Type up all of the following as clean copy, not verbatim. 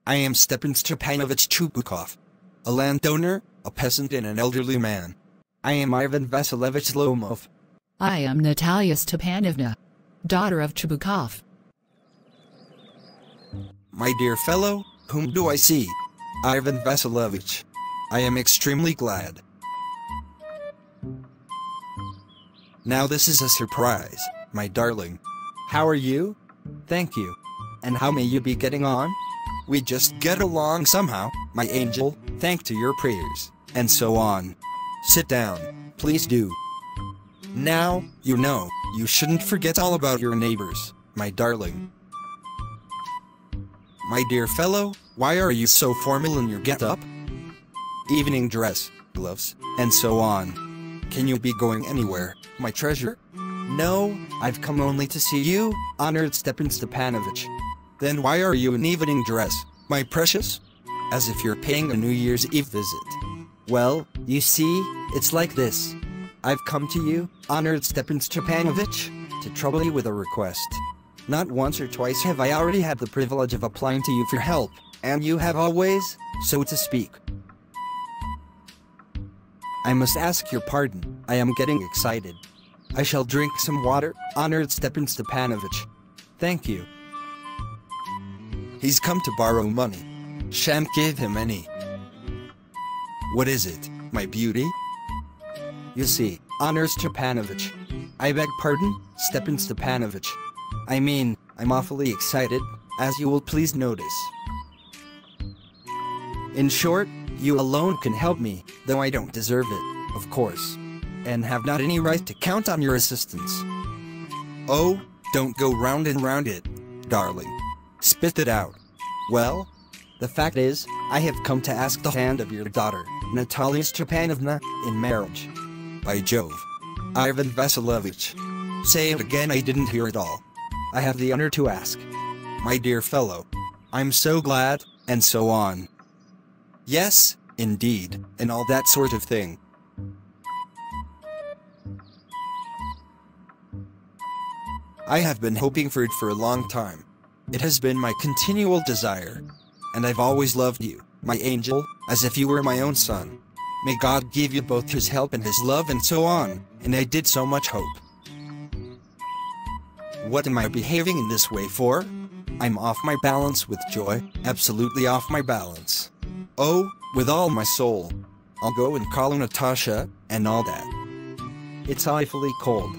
I am Stepan Stepanovich Chubukov, a landowner, a peasant and an elderly man. I am Ivan Vasilyevich Lomov. I am Natalia Stepanovna, daughter of Chubukov. My dear fellow, whom do I see? Ivan Vasilyevich. I am extremely glad. Now this is a surprise, my darling. How are you? Thank you. And how may you be getting on? We just get along somehow, my angel, thanks to your prayers, and so on. Sit down, please do. Now, you know, you shouldn't forget all about your neighbors, my darling. My dear fellow, why are you so formal in your get-up? Evening dress, gloves, and so on. Can you be going anywhere, my treasure? No, I've come only to see you, honored Stepan Stepanovich. Then why are you in evening dress, my precious? As if you're paying a New Year's Eve visit. Well, you see, it's like this. I've come to you, honored Stepan Stepanovich, to trouble you with a request. Not once or twice have I already had the privilege of applying to you for help, and you have always, so to speak. I must ask your pardon, I am getting excited. I shall drink some water, honored Stepan Stepanovich. Thank you. He's come to borrow money. Shan't give him any. What is it, my beauty? You see, honored Stepanovich. I beg pardon, Stepan Stepanovich. I mean, I'm awfully excited, as you will please notice. In short, you alone can help me, though I don't deserve it, of course, and have not any right to count on your assistance. Oh, don't go round and round it, darling. Spit it out. Well, the fact is, I have come to ask the hand of your daughter, Natalia Stepanovna, in marriage. By Jove. Ivan Vasilyevich. Say it again, I didn't hear it all. I have the honor to ask. My dear fellow. I'm so glad, and so on. Yes, indeed, and all that sort of thing. I have been hoping for it for a long time. It has been my continual desire. And I've always loved you, my angel, as if you were my own son. May God give you both his help and his love and so on, and I did so much hope. What am I behaving in this way for? I'm off my balance with joy, absolutely off my balance. Oh, with all my soul. I'll go and call Natasha, and all that. It's awfully cold.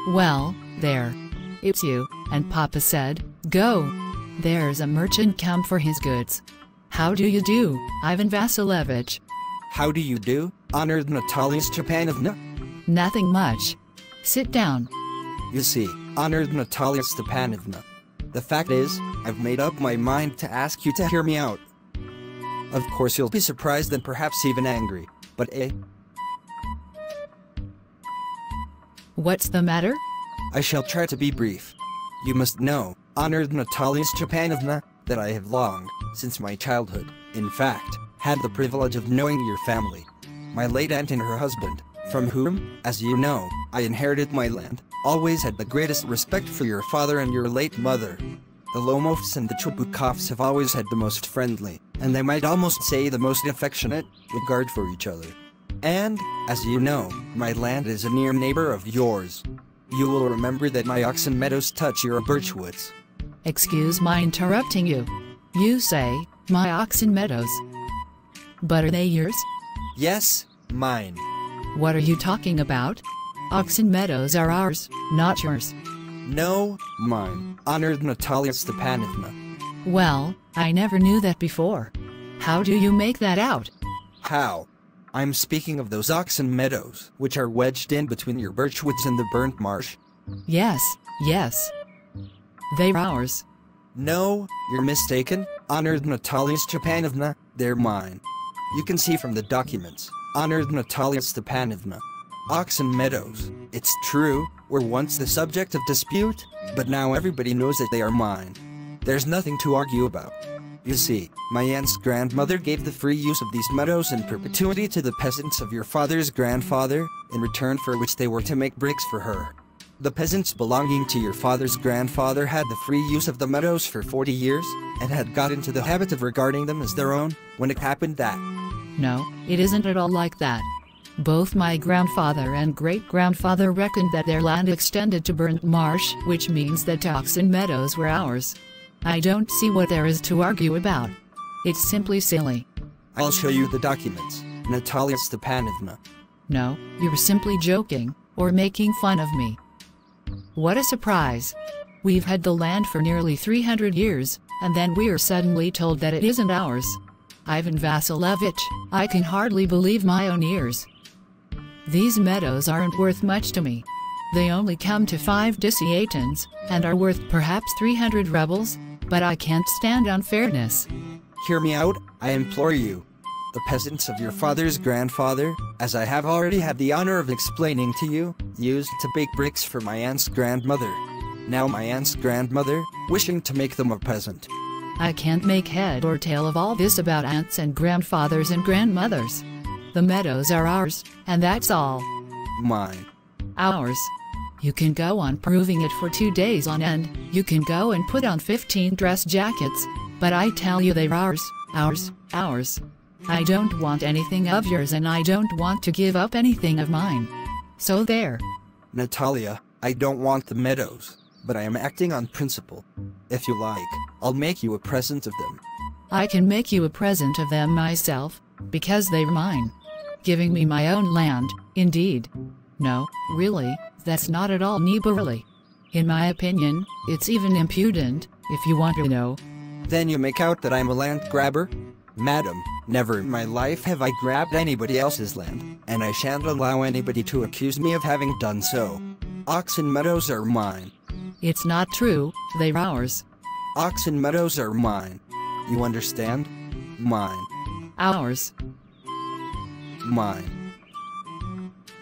Well, there. It's you, and Papa said, go. There's a merchant come for his goods. How do you do, Ivan Vasilyevich? How do you do, honored Natalia Stepanovna? Nothing much. Sit down. You see, honored Natalia Stepanovna. The fact is, I've made up my mind to ask you to hear me out. Of course you'll be surprised and perhaps even angry, but What's the matter? I shall try to be brief. You must know, honored Natalia Stepanovna, that I have longed, since my childhood, in fact, had the privilege of knowing your family. My late aunt and her husband, from whom, as you know, I inherited my land, always had the greatest respect for your father and your late mother. The Lomovs and the Chubukovs have always had the most friendly, and I might almost say the most affectionate, regard for each other. And, as you know, my land is a near neighbor of yours. You will remember that my Oxen Meadows touch your birchwoods. Excuse my interrupting you. You say, my Oxen Meadows. But are they yours? Yes, mine. What are you talking about? Oxen Meadows are ours, not yours. No, mine, honored Natalia Stepanovna. Well, I never knew that before. How do you make that out? How? I'm speaking of those Oxen Meadows, which are wedged in between your birchwoods and the burnt marsh. Yes, yes. They're ours. No, you're mistaken, honored Natalia Stepanovna, they're mine. You can see from the documents, honored Natalia Stepanovna. Oxen Meadows, it's true, were once the subject of dispute, but now everybody knows that they are mine. There's nothing to argue about. You see, my aunt's grandmother gave the free use of these meadows in perpetuity to the peasants of your father's grandfather, in return for which they were to make bricks for her. The peasants belonging to your father's grandfather had the free use of the meadows for 40 years, and had got into the habit of regarding them as their own, when it happened that. No, it isn't at all like that. Both my grandfather and great-grandfather reckoned that their land extended to burnt marsh, which means that Oxen Meadows were ours. I don't see what there is to argue about. It's simply silly. I'll show you the documents, Natalia Stepanovna. No, you're simply joking, or making fun of me. What a surprise. We've had the land for nearly 300 years, and then we're suddenly told that it isn't ours. Ivan Vasilyevich, I can hardly believe my own ears. These meadows aren't worth much to me. They only come to 5 dessiatins, and are worth perhaps 300 rubles, but I can't stand unfairness. Hear me out, I implore you. The peasants of your father's grandfather, as I have already had the honor of explaining to you, used to bake bricks for my aunt's grandmother. Now my aunt's grandmother, wishing to make them a peasant. I can't make head or tail of all this about aunts and grandfathers and grandmothers. The meadows are ours, and that's all. Mine. Ours. You can go on proving it for 2 days on end, you can go and put on 15 dress jackets, but I tell you they're ours, ours, ours. I don't want anything of yours and I don't want to give up anything of mine. So there. Natalia, I don't want the meadows, but I am acting on principle. If you like, I'll make you a present of them. I can make you a present of them myself, because they're mine. Giving me my own land, indeed. No, really, that's not at all neighborly. In my opinion, it's even impudent, if you want to know. Then you make out that I'm a land grabber? Madam, never in my life have I grabbed anybody else's land, and I shan't allow anybody to accuse me of having done so. Oxen Meadows are mine. It's not true, they're ours. Oxen Meadows are mine. You understand? Mine. Ours. Mine.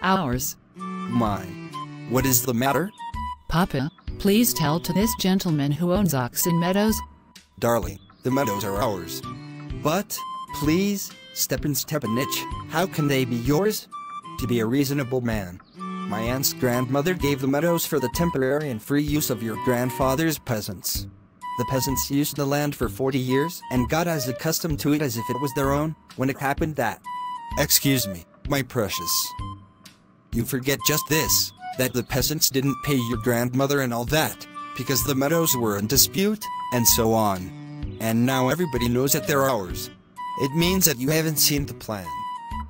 Ours. Mine. What is the matter? Papa, please tell to this gentleman who owns Oxen Meadows. Darling, the meadows are ours. But, please, Stepan Stepanovich, how can they be yours? To be a reasonable man. My aunt's grandmother gave the meadows for the temporary and free use of your grandfather's peasants. The peasants used the land for 40 years and got as accustomed to it as if it was their own, when it happened that. Excuse me, my precious. You forget just this, that the peasants didn't pay your grandmother and all that, because the meadows were in dispute, and so on. And now everybody knows that they're ours. It means that you haven't seen the plan.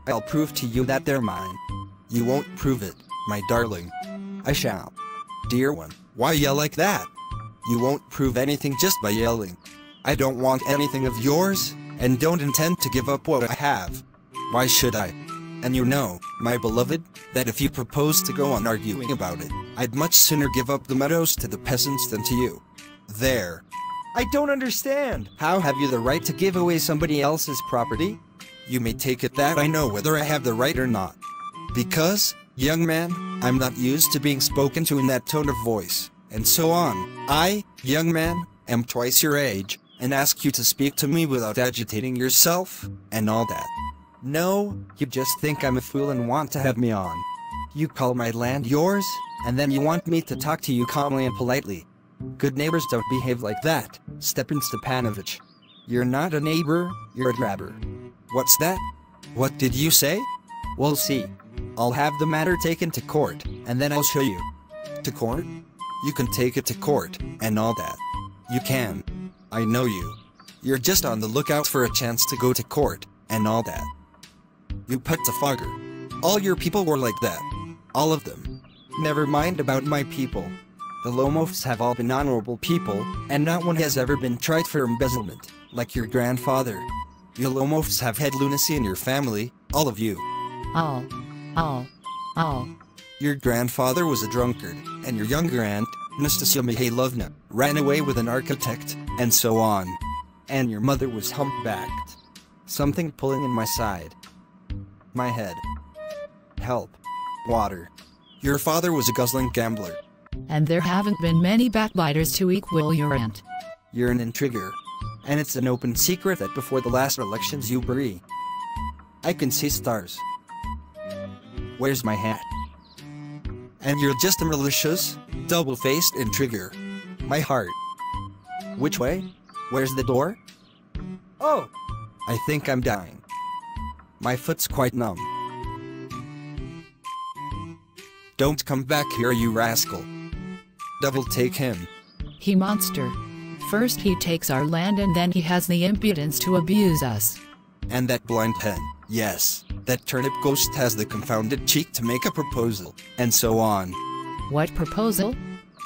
I'll prove to you that they're mine. You won't prove it, my darling. I shall. Dear one, why yell like that? You won't prove anything just by yelling. I don't want anything of yours, and don't intend to give up what I have. Why should I? And you know, my beloved, that if you propose to go on arguing about it, I'd much sooner give up the meadows to the peasants than to you. There. I don't understand. How have you the right to give away somebody else's property? You may take it that I know whether I have the right or not. Because, young man, I'm not used to being spoken to in that tone of voice, and so on. I, young man, am twice your age, and ask you to speak to me without agitating yourself, and all that. No, you just think I'm a fool and want to have me on. You call my land yours, and then you want me to talk to you calmly and politely. Good neighbors don't behave like that, Stepan Stepanovich. You're not a neighbor, you're a grabber. What's that? What did you say? We'll see. I'll have the matter taken to court, and then I'll show you. To court? You can take it to court, and all that. You can. I know you. You're just on the lookout for a chance to go to court, and all that. You Pettifogger. All your people were like that. All of them. Never mind about my people. The Lomovs have all been honorable people, and not one has ever been tried for embezzlement, like your grandfather. You Lomovs have had lunacy in your family, all of you. All. Your grandfather was a drunkard, and your younger aunt, Nastasia Mihailovna, ran away with an architect, and so on. And your mother was humpbacked. Something pulling in my side. My head. Help. Water. Your father was a guzzling gambler. And there haven't been many backbiters to equal your aunt. You're an intriguer. And it's an open secret that before the last elections you brie. I can see stars. Where's my hat? And you're just a malicious, double-faced intriguer. My heart. Which way? Where's the door? Oh! I think I'm dying. My foot's quite numb. Don't come back here, you rascal. Devil take him. He monster. First he takes our land and then he has the impudence to abuse us. And that blind hen, yes, that turnip ghost has the confounded cheek to make a proposal, and so on. What proposal?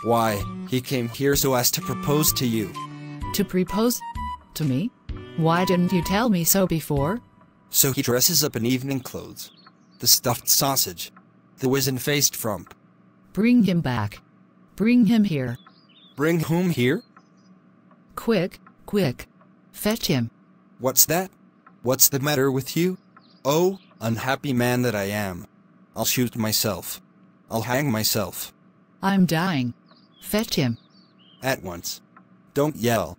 Why, he came here so as to propose to you. To propose? To me? Why didn't you tell me so before? So he dresses up in evening clothes. The stuffed sausage. The wizen-faced frump. Bring him back. Bring him here. Bring whom here? Quick, quick. Fetch him. What's that? What's the matter with you? Oh, unhappy man that I am. I'll shoot myself. I'll hang myself. I'm dying. Fetch him. At once. Don't yell.